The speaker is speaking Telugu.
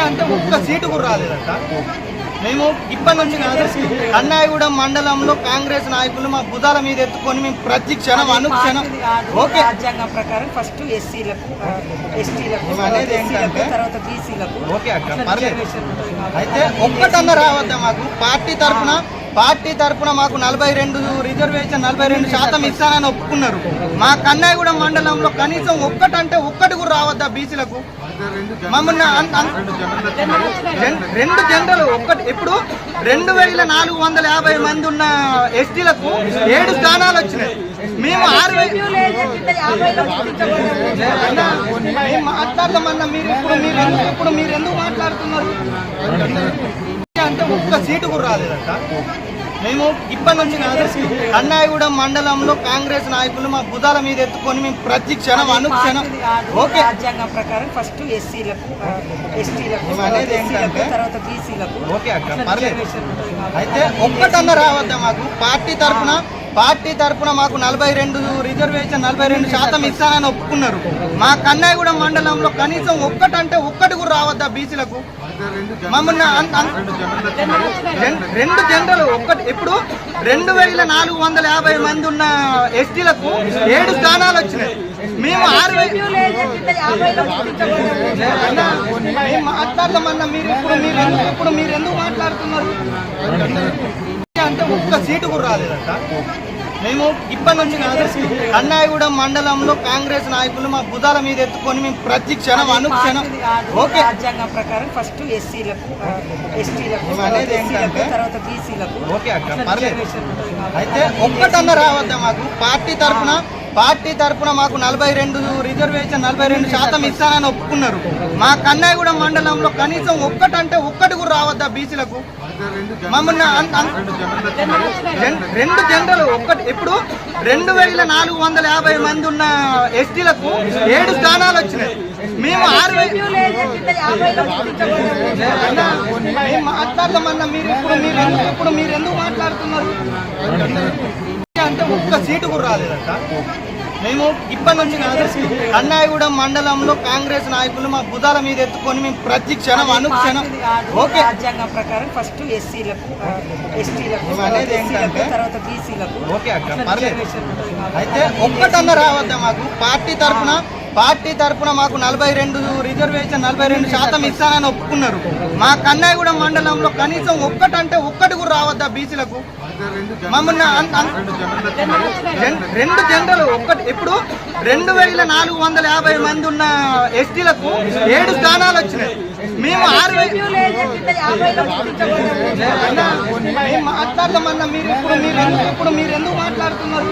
అంటే ఒక్క సీటు కూడా రాలేదంట. మేము ఇప్పటి నుంచి కాదు, కన్నాయిగూడెం మండలంలో కాంగ్రెస్ నాయకులు మా భుజాల మీద ఎత్తుకొని మేము ప్రతి క్షణం అనుక్షణం ఓకే రాజ్యాంగం ప్రకారం ఫస్ట్ ఎస్సీలకు, ఎస్టీలకు, అనేది ఏంటంటే తర్వాత బీసీలకు ఓకే అక్క పర్లేదు. అయితే ఒక్కటన్నా రావద్దా మాకు పార్టీ తరఫున మాకు 42 రిజర్వేషన్ 42% ఇస్తానని ఒప్పుకున్నారు. మా కన్నాయిగూడెం మండలంలో కనీసం ఒక్కటి కూడా రావద్దా బీసీలకు? మమ్మల్ని 2 జనరల్ ఇప్పుడు 2450 మంది ఉన్న ఎస్టీలకు 7 స్థానాలు వచ్చినాయి. మేము 6,000 మాట్లాడదామన్నా మీరు ఎందుకు మాట్లాడుతున్నారు అంటే ఒక్క సీటు కూడా రాలేదంట. మేము ఇప్పటి నుంచి కాదు, కన్నాయిగూడెం మండలంలో కాంగ్రెస్ నాయకులు మా భుజాల మీద ఎత్తుకొని మేము ప్రతి క్షణం అనుక్షణం ఓకే రాజ్యాంగం ప్రకారం ఫస్ట్ ఎస్సీలకు, ఎస్టీలకు, అనేది ఏంటంటే తర్వాత బీసీలకు ఓకే అక్క పర్లేదు. అయితే ఒక్కటన్నా రావద్దా మాకు? పార్టీ తరఫున మాకు 42 రిజర్వేషన్ 42% ఇస్తానని ఒప్పుకున్నారు. మా కన్నాయిగూడెం మండలంలో కనీసం ఒక్కటి కూడా రావద్దా బీసీలకు? మమ్మల్ని 2 జనరల్ ఇప్పుడు 2450 మంది ఉన్న ఎస్టీలకు 7 స్థానాలు వచ్చినాయి. మేము 6,000 మాట్లాడదామన్నా మీరు ఎందుకు మాట్లాడుతున్నారు అంటే ఒక్క సీటు కూడా రాలేదంట. మేము ఇప్పటి నుంచి కాదు, కన్నాయిగూడెం మండలంలో కాంగ్రెస్ నాయకులు మా భుజాల మీద ఎత్తుకొని మేము ప్రతి క్షణం అనుక్షణం ఓకే రాజ్యాంగం ప్రకారం ఫస్ట్ ఎస్సీలకు, ఎస్టీలకు, అనేది ఏంటంటే తర్వాత బీసీలకు ఓకే అక్క పర్లేదు. అయితే ఒక్కటన్నా రావద్దా మాకు? పార్టీ తరఫున మాకు 42 రిజర్వేషన్ 42% ఇస్తానని ఒప్పుకున్నారు. మా కన్నాయిగూడెం మండలంలో కనీసం ఒక్కటి కూడా రావద్దా బీసీలకు? మమ్మల్ని 2 జనరల్ ఇప్పుడు 2450 మంది ఉన్న ఎస్టీలకు 7 స్థానాలు వచ్చినాయి. మేము 6,000 మాట్లాడదామన్నా మీరు ఎందుకు మాట్లాడుతున్నారు అంటే ఒక్క సీటు కూడా రాలేదంట. మేము ఇప్పటి నుంచి కాదు, కన్నాయిగూడెం మండలంలో కాంగ్రెస్ నాయకులు మా భుజాల మీద ఎత్తుకొని మేము ప్రతి క్షణం అనుక్షణం ఓకే రాజ్యాంగం ప్రకారం ఫస్ట్ ఎస్సీలకు, ఎస్టీలకు, అనేది ఏంటంటే తర్వాత బీసీలకు ఓకే అక్క పర్లేదు. అయితే ఒక్కటన్నా రావద్దా మాకు? పార్టీ తరఫున మాకు 42 రిజర్వేషన్ 42% ఇస్తానని ఒప్పుకున్నారు. మా కన్నాయిగూడెం మండలంలో కనీసం ఒక్కటి కూడా రావద్దా బీసీలకు? మమ్మల్ని 2 జనరల్ ఇప్పుడు 2450 మంది ఉన్న ఎస్టీలకు 7 స్థానాలు వచ్చినాయి. మేము 6,000 మాట్లాడదామన్నా మీరు ఎందుకు మాట్లాడుతున్నారు